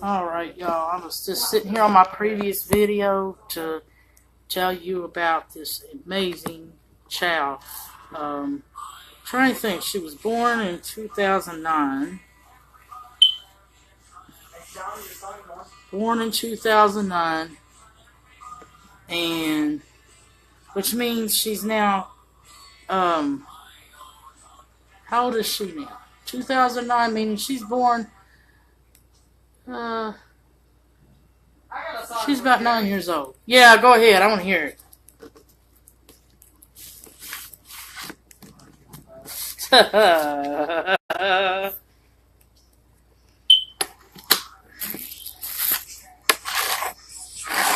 Alright, y'all, I was just sitting here on my previous video to tell you about this amazing child. Trying to think, she was born in 2009. Born in 2009, and which means she's now, how old is she now? 2009, meaning she's born, she's about 9 years old. Yeah, go ahead. I want to hear it.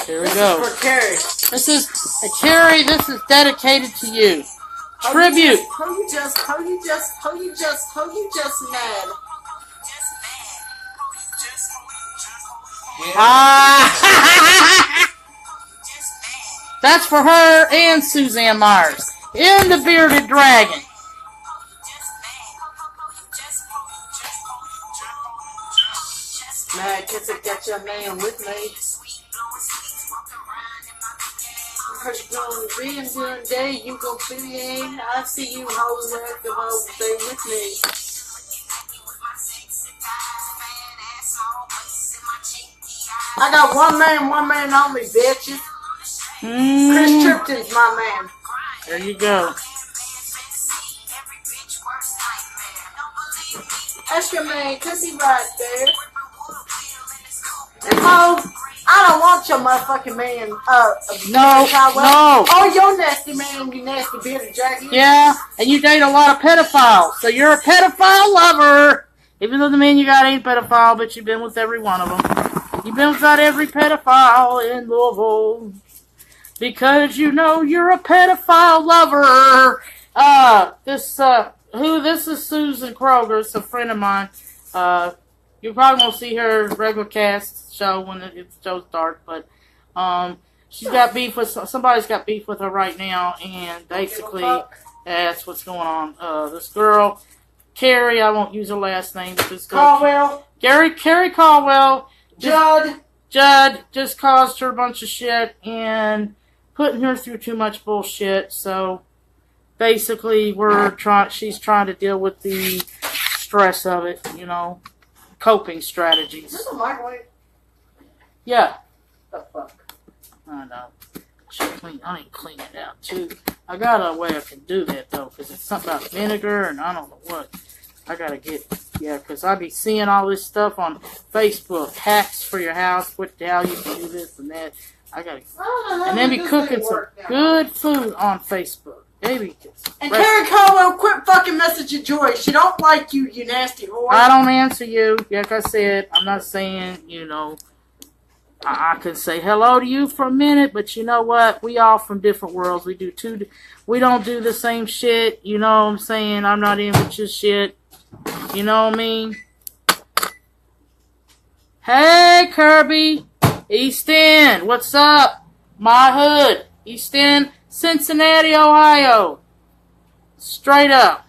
Here we go. For Carrie. This is Carrie. This is dedicated to you. Tribute. How you just mad? That's for her and Suzanne Myers in the Bearded Dragon. Mad kids that get your man with me. Being one day you gon' fit in. I see you hoes at the whole stay with me. I got one man only, bitches. Chris Tripton's my man. There you go. That's your man, cause he right there. And I don't want your motherfucking man, No. Oh, your nasty man, you nasty bearded dragon. Yeah, and you date a lot of pedophiles, so you're a pedophile lover. Even though the man you got ain't a pedophile, but you've been with every one of them. You've been with about every pedophile in Louisville. Because you know you're a pedophile lover. This is Susan Kroger. It's a friend of mine. You probably won't see her regular cast show when the show starts, but she's got beef with somebody's got beef with her right now, and basically that's what's going on. This girl, Carrie, I won't use her last name, but this girl, Caldwell, Carrie Caldwell, Judd just caused her a bunch of shit and putting her through too much bullshit. So basically, she's trying to deal with the stress of it, you know. Coping strategies. Is this a microwave? Yeah. The fuck? I know. I need to clean it out too. I got a way I can do that though, because it's something about vinegar and I don't know what. I gotta get, because I be seeing all this stuff on Facebook. Hacks for your house, what the hell you can do this and that. And then be cooking some good food on Facebook. Maybe. And Carrie Caldwell, quit fucking messaging Joy. She don't like you, you nasty whore. I don't answer you. Like I said, I'm not saying, you know, I could say hello to you for a minute, but you know what? We all from different worlds. We don't do the same shit. You know what I'm saying? I'm not in with your shit. You know what I mean? Hey, Kirby. East End. What's up? My hood. East End. Cincinnati, Ohio. Straight up.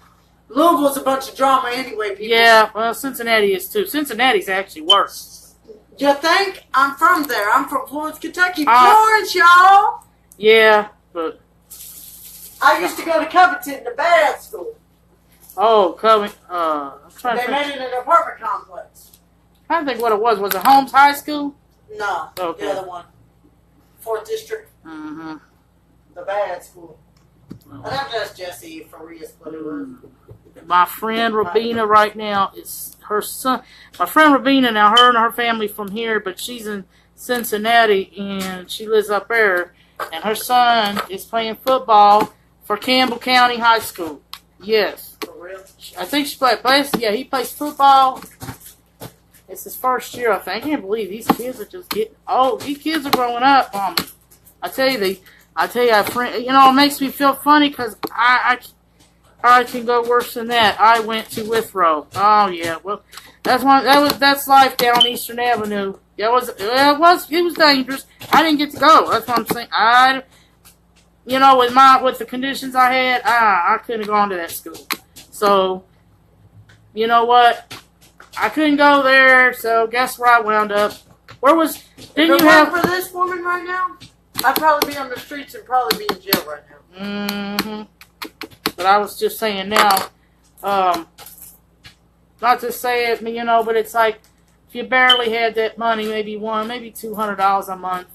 Louisville's a bunch of drama anyway, people. Yeah, well, Cincinnati is too. Cincinnati's actually worse. You think? I'm from there. I'm from Florence, Kentucky. Florence, y'all. Yeah, but I used to go to Covington, the bad school. Oh, Covington. I'm trying to They think. made it an apartment complex. I don't think what it was. Was it Holmes High School? No, Okay. the other one. 4th District. Mm-hmm. The bad school. And I'm just Jesse for real. My friend Rabina right now is her son. My friend Rabina now, her and her family from here, but she's in Cincinnati and she lives up there. And her son is playing football for Campbell County High School. Yes. For real? I think he plays football. It's his first year, I think. I can't believe these kids are just getting old. These kids are growing up. I tell you, friend, you know, it makes me feel funny because I can go worse than that. I went to Withrow. Oh yeah, well, that's life down Eastern Avenue. It was dangerous. I didn't get to go. That's what I'm saying. You know, with the conditions I had, I couldn't have gone to that school. So, you know what? I couldn't go there, so guess where I wound up? Where was? Didn't you have have for this woman right now? I'd probably be on the streets and probably be in jail right now. Mm-hmm. But I was just saying now, not to say it, you know, but it's like if you barely had that money, maybe $200 a month.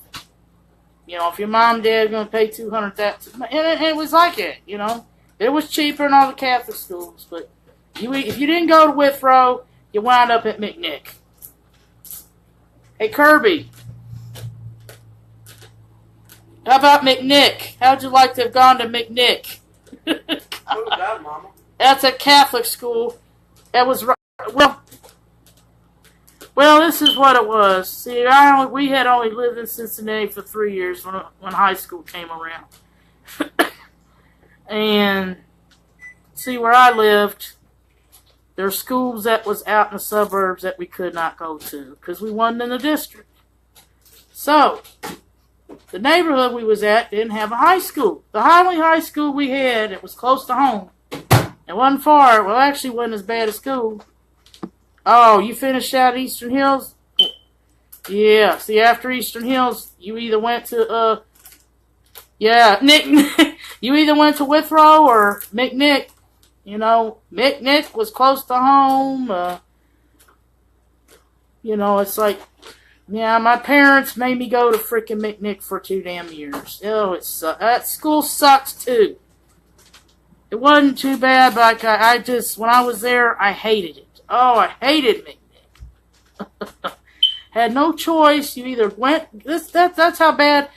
You know, if your mom and dad are gonna pay $200, and it was like it. You know, it was cheaper in all the Catholic schools, but if you didn't go to Withrow, you wound up at McNick. Hey Kirby, how about McNick? How'd you like to have gone to McNick? Oh God, Mama. That's a Catholic school. That was well. This is what it was. See, we had only lived in Cincinnati for 3 years when high school came around, and see where I lived. There were schools that was out in the suburbs that we could not go to because we wasn't in the district. So the neighborhood we was at didn't have a high school. The only high school we had, it was close to home. It wasn't far. Well, actually, wasn't as bad as school. Oh, you finished out at Eastern Hills? Yeah. See, after Eastern Hills, you either went to, Nick. You either went to Withrow or McNick. You know, McNick was close to home. You know, it's like, yeah, my parents made me go to frickin' McNick for 2 damn years. Oh, that school sucks too. It wasn't too bad, but I just, when I was there, I hated it. Oh, I hated McNick. Had no choice. You either went, that's how bad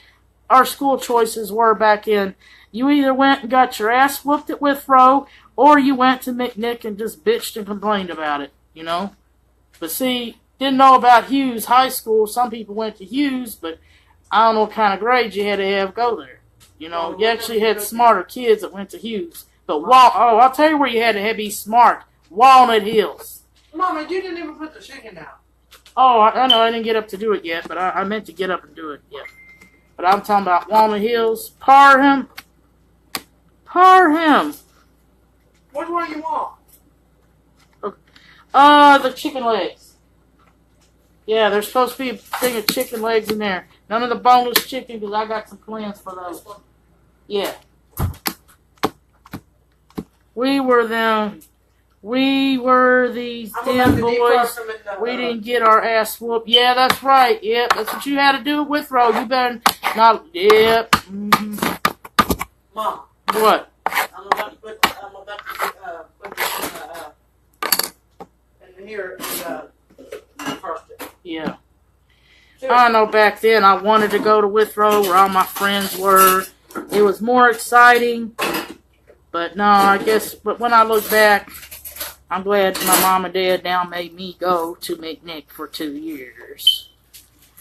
our school choices were back in. You either went and got your ass whooped at Withrow, or you went to McNick and just bitched and complained about it, you know? But see, didn't know about Hughes High School. Some people went to Hughes, but I don't know what kind of grades you had to have go there. You know, you actually had smarter kids that went to Hughes. But, I'll tell you where you had to be smart. Walnut Hills. Mama, you didn't even put the chicken out. Oh, I know, I didn't get up to do it yet, but I meant to get up and do it yet. But I'm talking about Walnut Hills. Parham. Which one you want? The chicken legs. Yeah, there's supposed to be a thing of chicken legs in there. None of the boneless chicken, because I got some plans for those. Yeah. We were these damn boys. We didn't get our ass whooped. Yeah, that's right. Yep, that's what you had to do with Withrow. You better not. Yep. Mm-hmm. Mom. What? I'm about to put this in here and first it. Yeah. I know back then I wanted to go to Withrow where all my friends were. It was more exciting. But no, I guess, but when I look back, I'm glad my mom and dad now made me go to McNick for 2 years.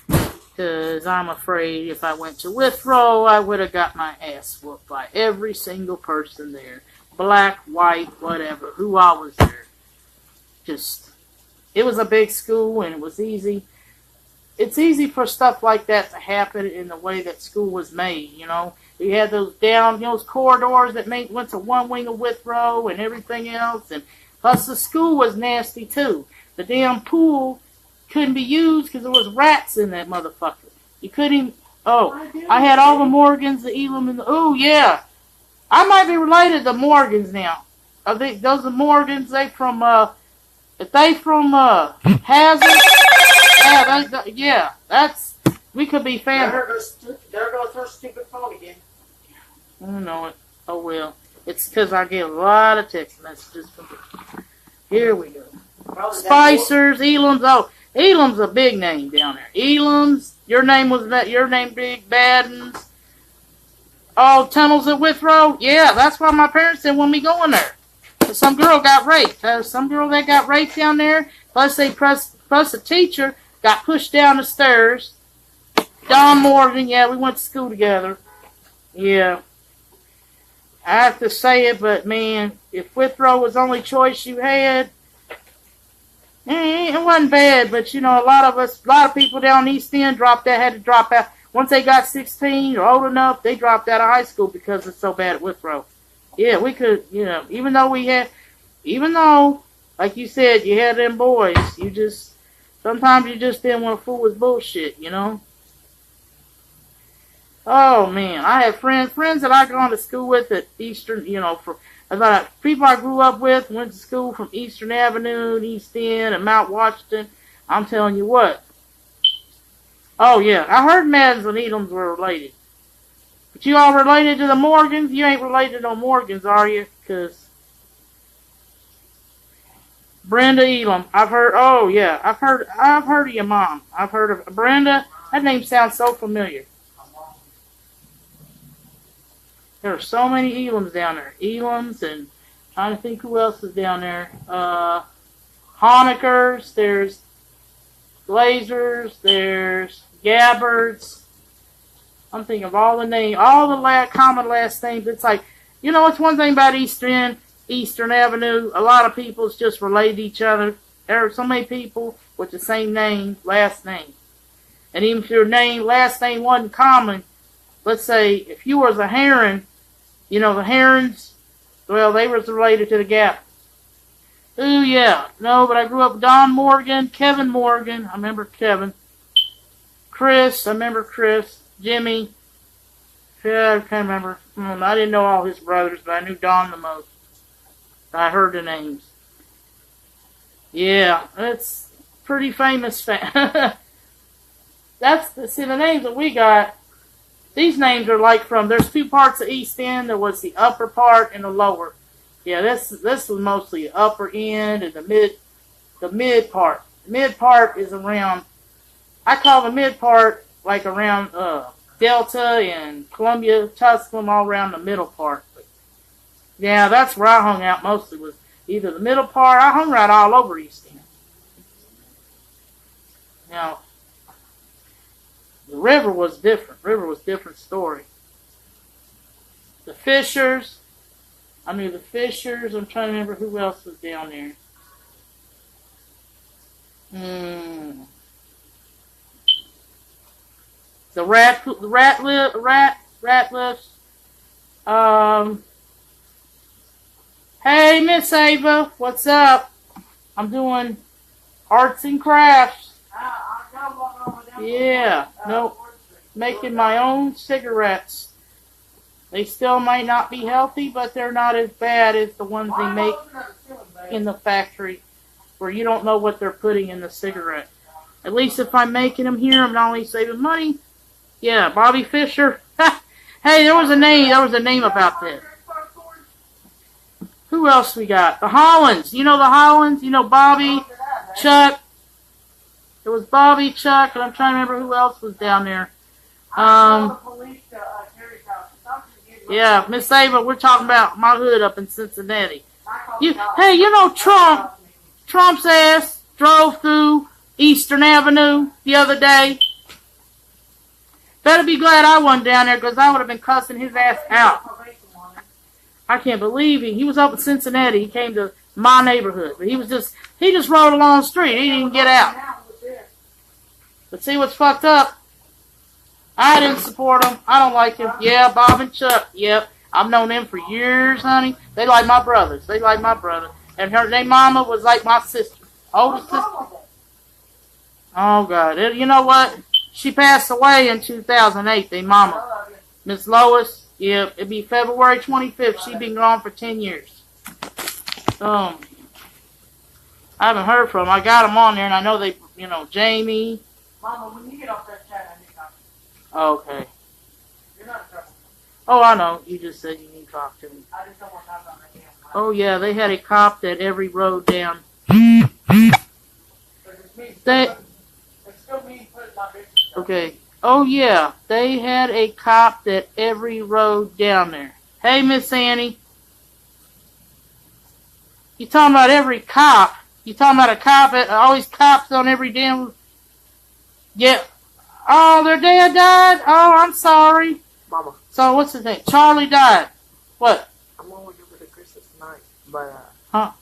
Because I'm afraid if I went to Withrow, I would have got my ass whooped by every single person there. Black, white, whatever, who all was there. Just, it was a big school and it was easy. It's easy for stuff like that to happen in the way that school was made, you know. We had those those corridors that went to one wing of Withrow and everything else. And plus the school was nasty too. The damn pool couldn't be used because there was rats in that motherfucker. You couldn't even, I had all the Morgans, the Elam, and the, yeah. I might be related to Morgans now. I think those are Morgans, Hazard? Yeah, we could be family. There goes her stupid phone again. I don't know it. Oh well. It's because I get a lot of text messages from people. Here we go. Spicers, Elam's. Oh, Elam's a big name down there. Elam's. Your name Big Baddens. Oh, tunnels at Withrow. Yeah, that's why my parents didn't want me going there. Some girl got raped. Some girl that got raped down there. Plus a teacher got pushed down the stairs. Don Morgan. Yeah, we went to school together. Yeah. I have to say it, but man, if Withrow was the only choice you had, it wasn't bad. But you know, a lot of people down East End had to drop out. Once they got 16 or old enough, they dropped out of high school because it's so bad at Withrow. Yeah, we could, even though like you said, you had them boys. Sometimes you just didn't want to fool with bullshit, you know? Oh, man. I had friends that I gone to school with at Eastern, you know, people I grew up with, went to school from Eastern Avenue, and East End, and Mount Washington. I'm telling you what. Oh, yeah. I heard Maddens and Edoms were related. But you all related to the Morgans? You ain't related to no Morgans, are you? Because Brenda Elam. I've heard of your mom. I've heard of Brenda. That name sounds so familiar. There are so many Elams down there. Elams, and I'm trying to think who else is down there. Honeckers, there's Glazers, there's Gabbards. I'm thinking of all the names, all the common last names. It's like, you know, it's one thing about Eastern Avenue. A lot of people's just related to each other. There are so many people with the same name, last name. And even if your last name wasn't common, let's say if you was a Heron, you know, the Herons, well, they was related to the Gap. Ooh, yeah. No, but I grew up with Don Morgan, Kevin Morgan. I remember Kevin. Chris, I remember Chris. Jimmy. Yeah, I can't remember. I didn't know all his brothers, but I knew Don the most. I heard the names. Yeah, that's pretty famous. The names that we got. These names are like there's two parts of East End. There was the upper part and the lower. Yeah, this was mostly the upper end and the mid part. The mid part is around, I call the mid part like around Delta and Columbia, Tusculum, all around the middle part. But yeah, that's where I hung out mostly, was either the middle part. I hung right all over East End. Now, the river was different. River was a different story. The Fishers. I knew the Fishers. I'm trying to remember who else was down there. The Ratliffs. Hey, Miss Ava. What's up? I'm doing arts and crafts. Yeah, nope. Making my own cigarettes. They still might not be healthy, but they're not as bad as the ones they make in the factory, where you don't know what they're putting in the cigarette. At least if I'm making them here, I'm not only saving money. Yeah, Bobby Fischer. Hey, there was a name about this. Who else we got? The Hollands. You know the Hollands? You know Bobby, Chuck. It was Bobby, Chuck, and I'm trying to remember who else was down there. Yeah, Miss Ava, we're talking about my hood up in Cincinnati. Hey, you know Trump's ass drove through Eastern Avenue the other day. Better be glad I wasn't down there, because I would have been cussing his ass out. I can't believe he was up in Cincinnati. He came to my neighborhood, but he just rode along the street. He didn't even get out. But see what's fucked up? I didn't support him. I don't like him. Yeah, Bob and Chuck. Yep. I've known them for years, honey. They like my brothers. And their mama was like my sister. Older sister. Oh, God. You know what? She passed away in 2008, their mama. Miss Lois. Yep. It'd be February 25th. She'd been gone for 10 years. I haven't heard from them. I got them on there, and I know they, Jamie. Mama, when you get off that chat, I need to talk to you. Okay. You're not in trouble. Oh, I know. You just said you need to talk to me. I just don't want to talk about my damn life. Oh, yeah. They had a cop that every road down. Okay. Oh, yeah. They had a cop that every road down there. Hey, Miss Annie. You talking about every cop? You talking about a cop? Always cops on every damn... Yeah. Oh, their dad died? Oh, I'm sorry. Mama. So, what's his name? Charlie died. What? I'm going to go to Christmas tonight, but, Huh?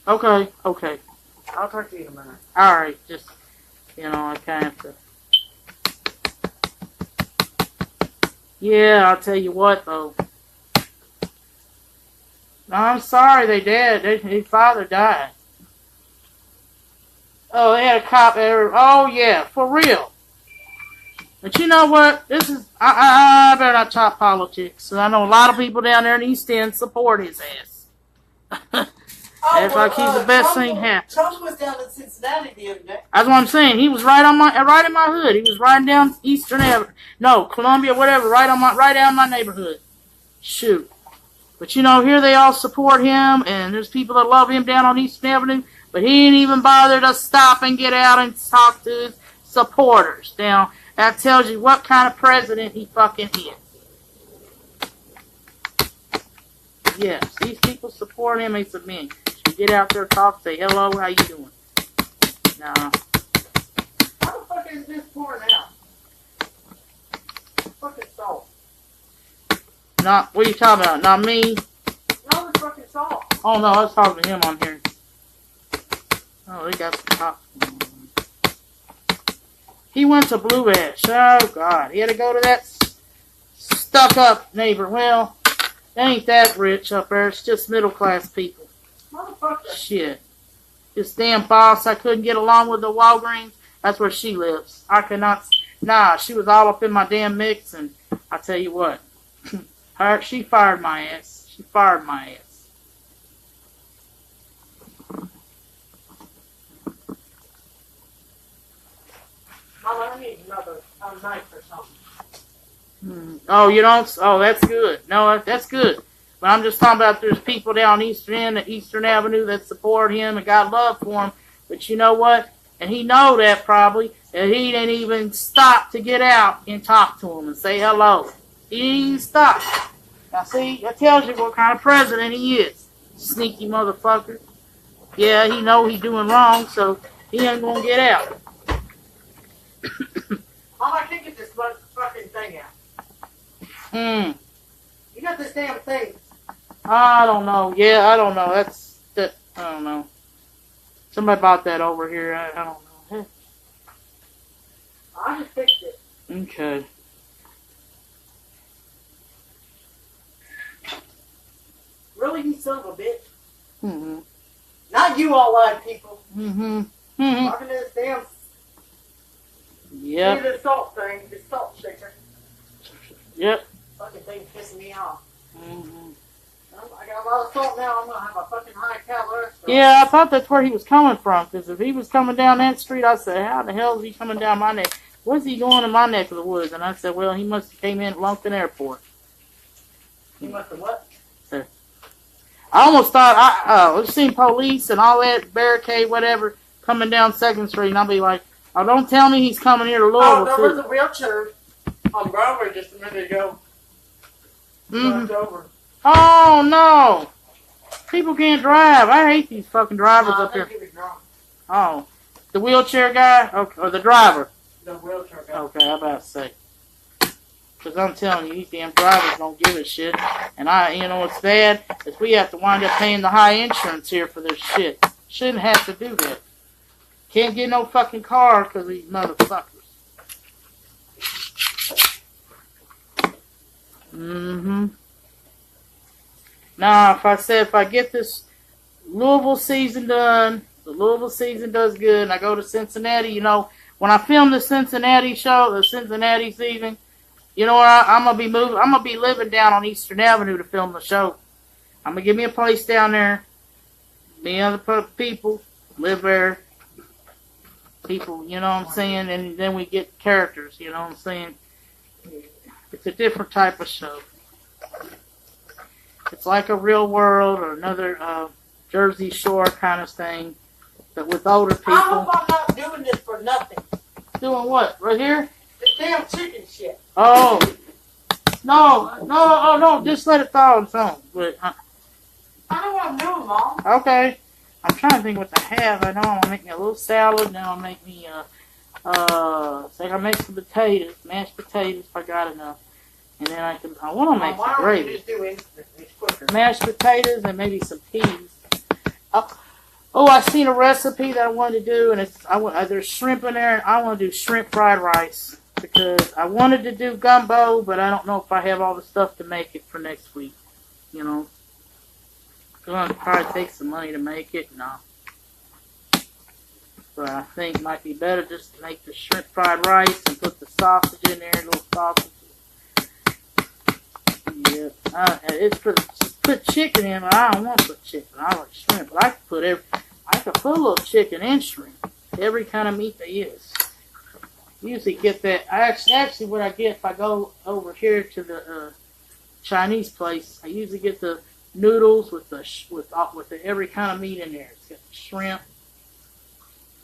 Okay. I'll talk to you in a minute. Alright, just, I kind of have to... Yeah, I'll tell you what, though. No, I'm sorry they did. His father died. Oh, they had a cop there. Oh, yeah, for real. But you know what? This is... I better not talk politics. So I know a lot of people down there in East End support his ass. It's like he's the best thing happening. Trump was down in Cincinnati the other day. That's what I'm saying. He was right in my hood. He was riding down Eastern Avenue. No, Columbia, whatever, right down my neighborhood. Shoot. But you know, here they all support him, and there's people that love him down on Eastern Avenue, but he ain't even bothered to stop and get out and talk to his supporters. Now, that tells you what kind of president he fucking is. Yes, these people support him. He's a man. You get out there, talk, say hello, how you doing? Nah. How the fuck is this pouring out? Fucking salt. Not, what are you talking about? Not me? No, it's fucking salt. Oh no, I was talking to him on here. Oh, they got some top. He went to Blue Ash. Oh God, he had to go to that stuck-up neighbor. Well, they ain't that rich up there. It's just middle-class people. Motherfucker. Shit. This damn boss I couldn't get along with the Walgreens. That's where she lives. I could not. Nah, she was all up in my damn mix, and I tell you what, she fired my ass. She fired my ass. Mama, I need another knife or something. Oh, you don't? Oh, that's good. No, that's good. But I'm just talking about there's people down Eastern Avenue that support him and got love for him. But you know what? And he know that probably. And he didn't even stop to get out and talk to him and say hello. He didn't even stop. Now see, that tells you what kind of president he is. Sneaky motherfucker. Yeah, he know he's doing wrong, so he ain't gonna get out. Mama, I can't get this fucking thing out. You got this damn thing. I don't know. Yeah, I don't know. I don't know. Somebody bought that over here. I don't know. I just fixed it. Okay. Really, you son of a bitch. Not you all white people. Talking to this damn... Yep. See this salt thing, this salt shaker. Yep. Fucking thing's pissing me off. I got a lot of salt now. I'm gonna have a fucking high calorie. Yeah, I thought that's where he was coming from. Because if he was coming down that street, I said, how the hell is he coming down my neck? Where's he going in my neck of the woods? And I said, well, he must have came in at Lumpkin Airport. He must have what? So, I almost thought, I've seen police and all that, barricade, whatever, coming down 2nd Street. And I'll be like, oh, don't tell me he's coming here to Louisville. Oh, there was a wheelchair on Growin just a minute ago. Over. Oh, no. People can't drive. I hate these fucking drivers up here. Oh, the wheelchair guy? Okay, or the driver? The wheelchair guy. Okay, I'm about to say. Because I'm telling you, these damn drivers don't give a shit. And you know what's bad? Is we have to wind up paying the high insurance here for this shit. Shouldn't have to do that. Can't get no fucking car because of these motherfuckers. Now, if I get this Louisville season done, the Louisville season does good, and I go to Cincinnati, you know, when I film the Cincinnati show, the Cincinnati season, you know where I'm gonna be moving? I'm gonna be living down on Eastern Avenue to film the show. I'm gonna give me a place down there. Me and other people live there. People, you know what I'm saying? And then we get characters, you know what I'm saying? It's a different type of show. It's like a Real World or another Jersey Shore kind of thing, but with older people. I hope I'm not doing this for nothing. Doing what? Right here? This damn chicken shit. Oh. No, just let it thaw and some. But, I know what I'm doing, Mom. okay. I'm trying to think what to have. I know I'm going to make me a little salad. Now I'll make me, say I make some potatoes, mashed potatoes if I got enough. And then I want to make some gravy. Just do instant? It's quicker. Mashed potatoes and maybe some peas. Oh, I seen a recipe that I wanted to do, and there's shrimp in there, and I want to do shrimp fried rice because I wanted to do gumbo, but I don't know if I have all the stuff to make it for next week. You know, it's going to probably take some money to make it. No. But I think it might be better just to make the shrimp fried rice and put the sausage in there, little sausage. Yeah, it's just put chicken in, but I don't want to put chicken. I like shrimp, but I could put a little chicken and shrimp, every kind of meat there is. Usually get that. Actually, what I get if I go over here to the Chinese place, I usually get the noodles with the every kind of meat in there. It's got shrimp.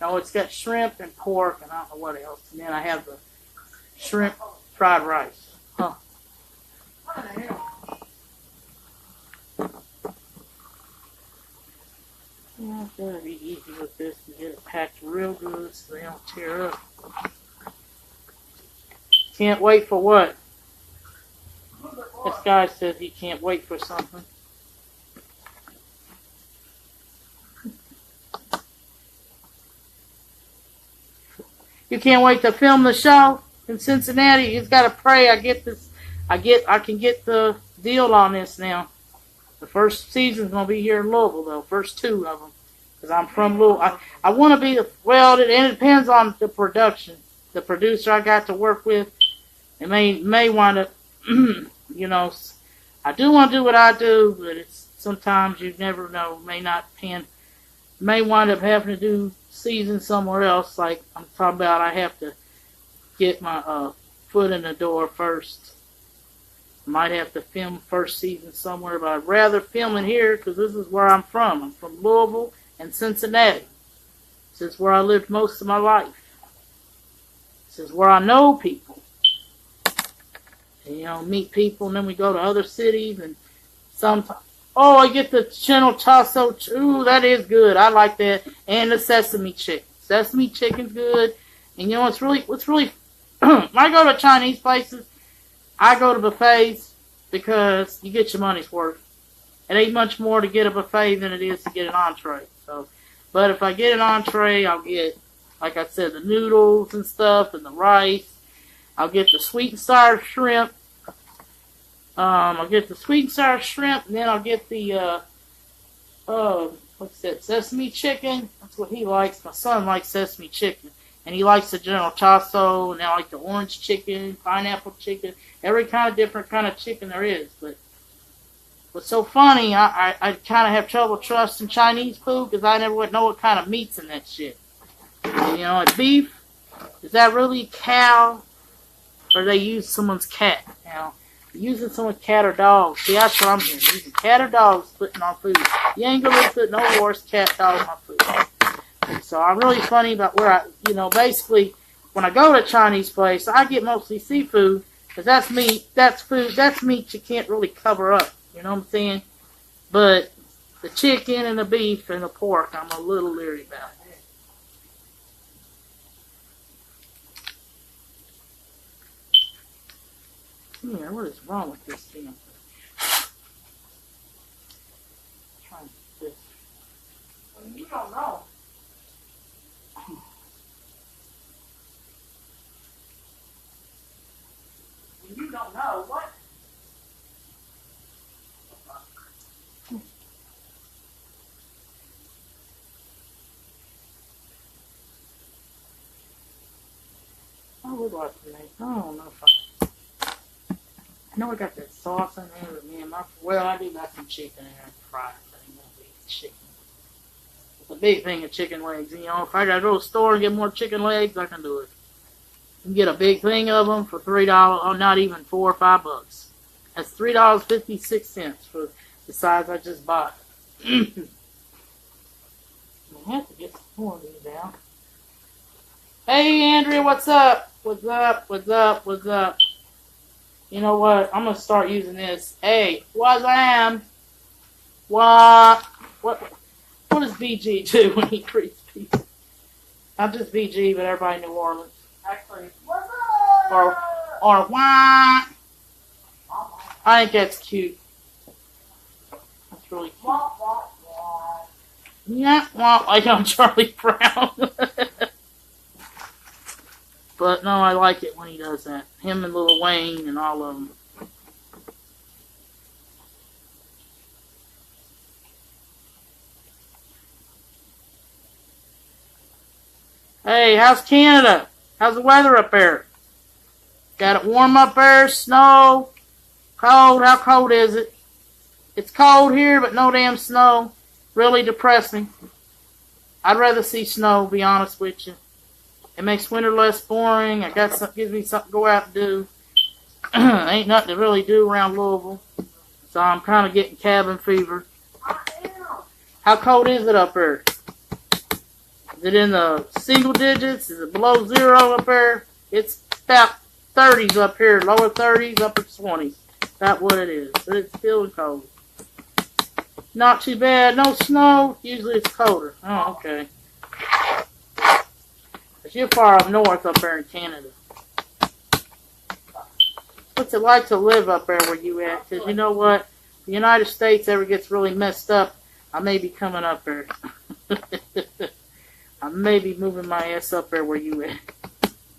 No, it's got shrimp and pork, and I don't know what else. And then I have the shrimp fried rice. Huh. What the hell? Yeah, it's gotta be easy with this and get it packed real good so they don't tear up. Can't wait for what? This guy says he can't wait for something. You can't wait to film the show in Cincinnati. You just gotta pray I can get the deal on this now. The first season's gonna be here in Louisville though. First 2 of them, because I'm from Louisville. I want to be it depends on the production. The producer I got to work with, it may wind up, you know, I do want to do what I do, but it's sometimes you never know. May wind up having to do season somewhere else. Like I'm talking about, I have to get my foot in the door first. Might have to film first season somewhere, but I'd rather film it here because this is where I'm from. I'm from Louisville and Cincinnati. This is where I lived most of my life. This is where I know people. And, you know, meet people, and then we go to other cities, and sometimes, oh, I get the Channel Tasso. Ooh, that is good. I like that. And the sesame chicken. Sesame chicken's good. And you know what's really when I go to Chinese places, I go to buffets because you get your money's worth. It ain't much more to get a buffet than it is to get an entree. So, but if I get an entree, I'll get, like I said, the noodles and stuff and the rice. I'll get the sweet and sour shrimp. I'll get the sweet and sour shrimp, and then I'll get the what's that? Sesame chicken. That's what he likes. My son likes sesame chicken. And he likes the General Tasso, and I like the orange chicken, pineapple chicken, every kind of different kind of chicken there is. But what's so funny, I kind of have trouble trusting Chinese food because I never would know what kind of meat's in that shit. And, you know, like beef, is that really cow, or they use someone's cat? You know, using someone's cat or dog. See, that's what I'm hearing. Using cat or dogs putting on food. You ain't gonna be putting no horse, cat, dog on food. So I'm really funny about where basically, when I go to a Chinese place, I get mostly seafood, because that's meat, that's food, that's meat you can't really cover up, you know what I'm saying? But the chicken and the beef and the pork, I'm a little leery about. Yeah, what is wrong with this thing? Trying to do this. Well, you don't know. You don't know what? I would like to make. I don't know if I know I got that sauce in there, but man, I do got some chicken in there to fry. But ain't gonna be chicken. It's a big thing of chicken legs. You know, if I gotta go to the store and get more chicken legs, I can do it. You can get a big thing of them for $3, or not even $4 or $5. That's $3.56 for the size I just bought. I have to get some more of these out. Hey, Andrea, what's up? What's up? What's up? What's up? You know what? I'm gonna start using this. Hey, Wazam. What does BG do when he greets people? Not just BG, but everybody in New Orleans. Actually, what's up? Or wah. I think that's cute. That's really cute. Wah, wah, wah. Yeah, well, like on Charlie Brown. But no, I like it when he does that. Him and Lil Wayne and all of them. Hey, how's Canada? How's the weather up there? Got it warm up there? Snow? Cold? How cold is it? It's cold here, but no damn snow. Really depressing. I'd rather see snow, be honest with you. It makes winter less boring. Gives me something to go out and do. Ain't nothing to really do around Louisville. So I'm kind of getting cabin fever. How cold is it up there? Is it in the single digits? Is it below zero up there? It's about 30s up here. Lower 30s, upper 20s. That's what it is. But it's still cold. Not too bad. No snow. Usually it's colder. Oh, okay. But you're far up north up there in Canada. What's it like to live up there where you at? Because you know what? If the United States ever gets really messed up, I may be coming up there. I may be moving my ass up there where you at.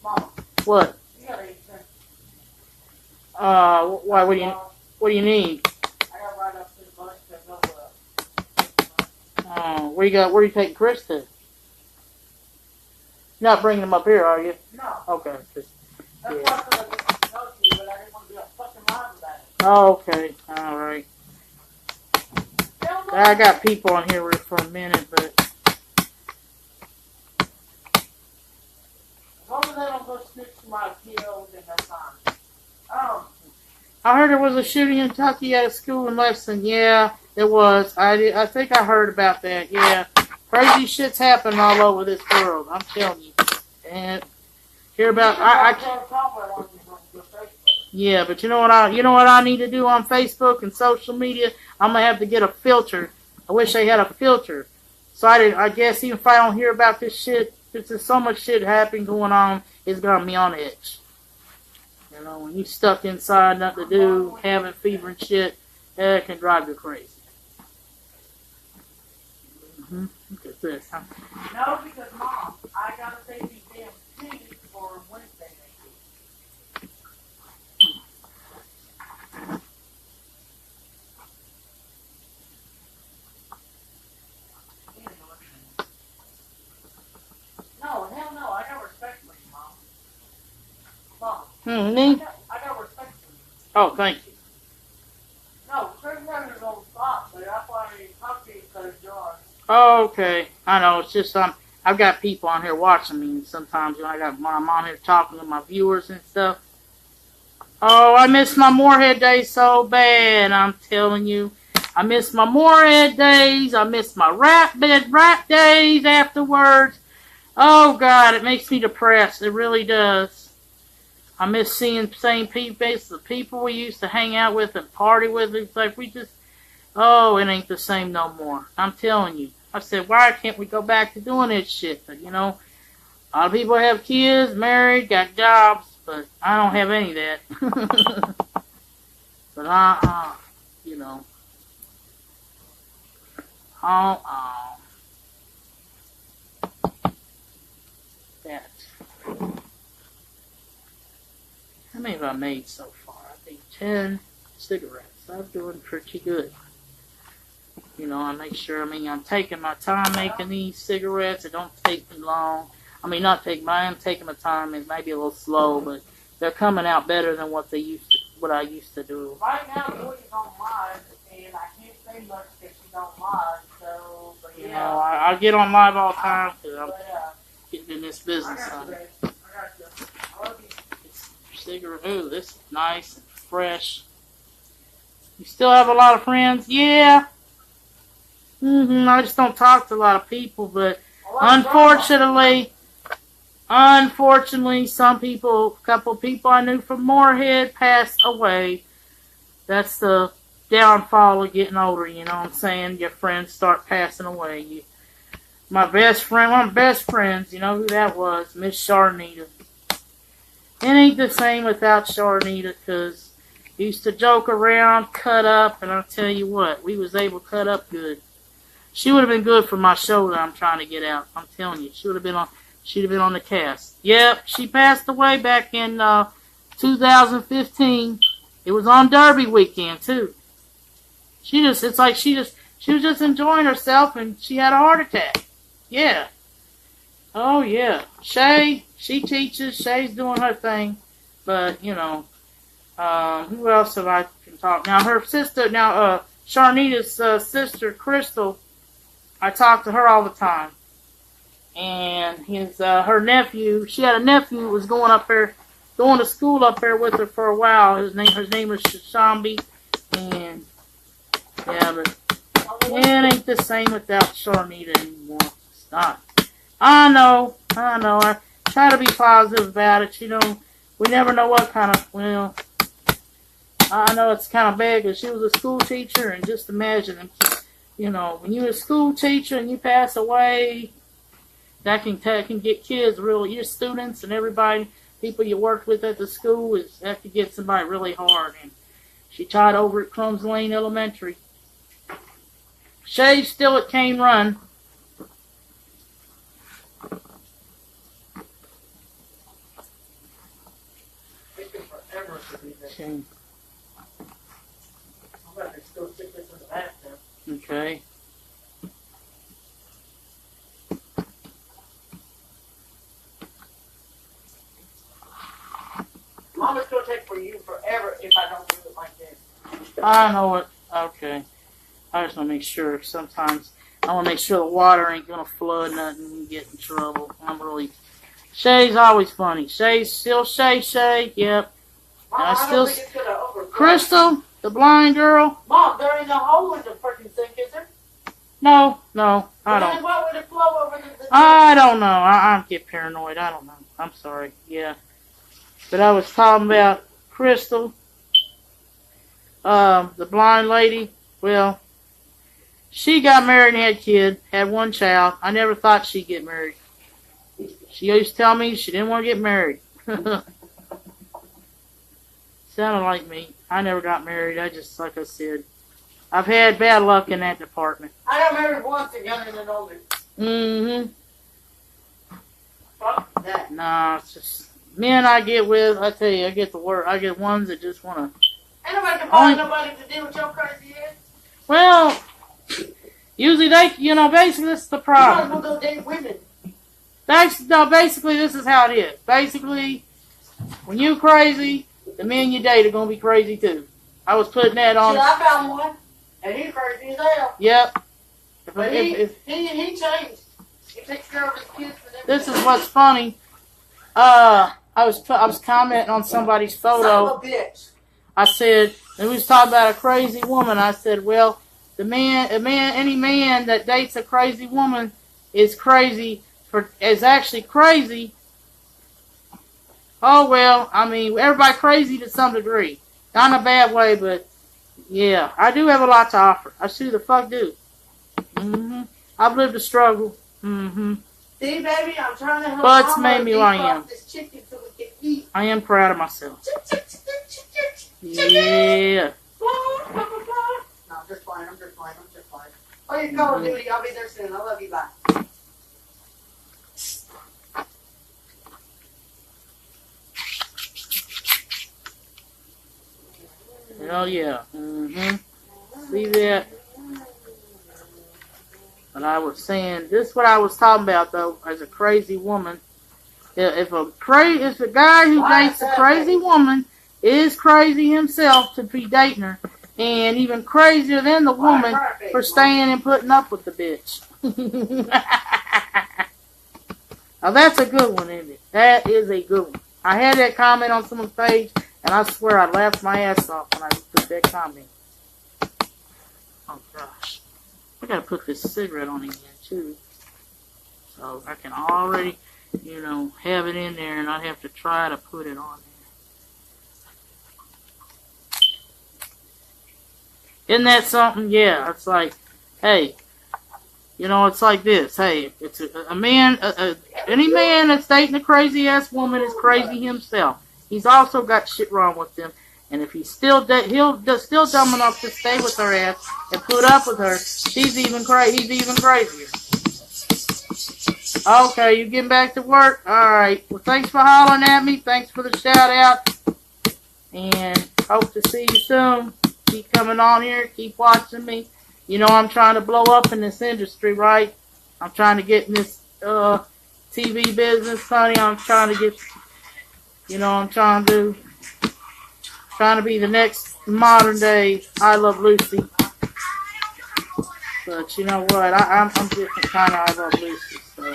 Mom, What? you gotta eat that. Why? What do you need? I gotta ride up to the bus to go Oh, where you taking Chris to? You're not bringing him up here, are you? No. Okay. That's why I said I didn't know you, but I didn't want to be a fucking lie about it. Oh, okay. All right. I got people on here for a minute, but As long as they don't go snitch to my kill, then that's fine. I heard there was a shooting in Kentucky at a school in Lexington. Yeah, there was. I think I heard about that. Yeah, crazy shit's happening all over this world. I'm telling you. And hear about yeah, but you know what I need to do on Facebook and social media? I'm gonna have to get a filter. I wish they had a filter. So I guess even if I don't hear about this shit, there's so much shit happening going on, it's got me on edge. You know, when you stuck inside, nothing to do, having fever and shit, it can drive you crazy. Look at this. Huh? No, because Mom, I gotta take these damn keys for Wednesday next week. No, hell no, I got respect for you, Mom. Mom, Me? I got respect for you. Oh, thank you. No, certain records don't stop, but that's why I talk to you because yours. Oh, okay. I know. It's just I've got people on here watching me, and sometimes when I'm on here talking to my viewers and stuff. Oh, I miss my Moorhead days so bad. I'm telling you, I miss my Moorhead days. I miss my rap days afterwards. Oh God, it makes me depressed. It really does. I miss seeing the same faces, the people we used to hang out with and party with. It's like it ain't the same no more. I'm telling you. I said, why can't we go back to doing this shit? But, you know, a lot of people have kids, married, got jobs, but I don't have any of that. But, you know. That. How many have I made so far? I think 10 cigarettes. I'm doing pretty good. You know, I make sure, I'm taking my time making these cigarettes. It don't take me long. I am taking my time. It might be a little slow, but they're coming out better than what I used to do. Right now, Joy's on live, and I can't say much because she's on live, so, but yeah. You know, I get on live all the time because I'm getting in this business. I got you. I love you. Cigarette. Ooh, this is nice and fresh. You still have a lot of friends? Yeah. I just don't talk to a lot of people, but unfortunately, a couple people I knew from Moorhead passed away. That's the downfall of getting older, you know what I'm saying? Your friends start passing away. One of my best friends, you know who that was? Miss Sharnita. It ain't the same without Sharnita, because we used to joke around, cut up, and I'll tell you what, we was able to cut up good. She would have been good for my show that I'm trying to get out. I'm telling you, she'd have been on the cast. Yep, she passed away back in 2015. It was on Derby weekend too. She was just enjoying herself and she had a heart attack. Yeah. Oh, yeah. Shay, she teaches. Shay's doing her thing. But, you know, who else have I can talk? Now, her sister, Sharnita's sister, Crystal, I talk to her all the time. And her nephew, she had a nephew who was going to school up there with her for a while. His name was Shambi. And, yeah, but it ain't the same without Sharnita anymore. It's not. I know. I try to be positive about it. You know, we never know what kind of, well, I know it's kind of bad because she was a school teacher, and just imagine, you know, when you're a school teacher and you pass away, that can get kids really, your students and everybody, people you worked with at the school, that could get somebody really hard. And she taught over at Crumbs Lane Elementary. Shay's still at Cane Run. Okay. Okay. Mama's gonna take for you forever if I don't do it like this. I know it. Okay. I just want to make sure. Sometimes I want to make sure the water ain't gonna flood nothing and get in trouble. Shay's always funny. Shay's still Shay. Yep. Mom, I don't think it's gonna overflow. Crystal, the blind girl. Mom, there ain't no hole in the freaking sink, is there? No, I don't. Then why would it flow over the I don't know. I get paranoid. I don't know. I'm sorry. Yeah. But I was talking about Crystal, the blind lady. Well, she got married and had one child. I never thought she'd get married. She used to tell me she didn't want to get married. Sounded like me. I never got married. Like I said, I've had bad luck in that department. I got married once and younger than older. Mm-hmm. Fuck that. Nah, it's just men I get with. I tell you, I get the work. I get ones that just want to. Ain't nobody can find nobody to deal with your crazy ass. Well, usually basically this is the problem. You might as well go date women. Basically this is how it is. Basically, when you crazy, the men you date are gonna be crazy too. I was putting that on. See, I found one, and he's crazy as hell. Yep. But he changed. He takes care of his kids and everything. This is what's funny. I was commenting on somebody's photo. Son of a bitch. I said, and we was talking about a crazy woman. I said, well, any man that dates a crazy woman is actually crazy. Oh well, I mean, everybody crazy to some degree. Not in a bad way, but yeah, I do have a lot to offer. I sure the fuck do. I've lived a struggle. See, baby, I'm trying to help But it's Mama made me who I am. this chicken so we can eat. I am proud of myself. Yeah. No, I'm just playing. Oh, you're Call of Duty. I'll be there soon. I love you. Bye. Hell yeah. See that? But I was saying, this is what I was talking about though, as a crazy woman. If a guy who dates a crazy woman is crazy himself to be dating her, and even crazier than the woman for staying and putting up with the bitch. Now that's a good one, isn't it? That is a good one. I had that comment on someone's page, and I swear I laughed my ass off when I put that comment. Oh gosh. I gotta put this cigarette on again too. So I can already, have it in there and not have to try to put it on there. Isn't that something? Yeah, it's like, hey, it's like this. Hey, it's a man, any man that's dating a crazy ass woman is crazy himself. He's also got shit wrong with him. And if he's still dumb enough to stay with her ass and put up with her, he's even crazier. Okay, you getting back to work? Alright. Well, thanks for hollering at me. Thanks for the shout out. And hope to see you soon. Keep coming on here. Keep watching me. I'm trying to blow up in this industry, right? I'm trying to get in this TV business, honey. I'm trying to get, I'm trying to be the next modern day I Love Lucy. But you know what? I'm different kind of I Love Lucy. So.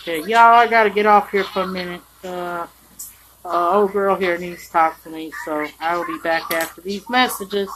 Okay, y'all, I gotta get off here for a minute. Old girl here needs to talk to me, so I will be back after these messages.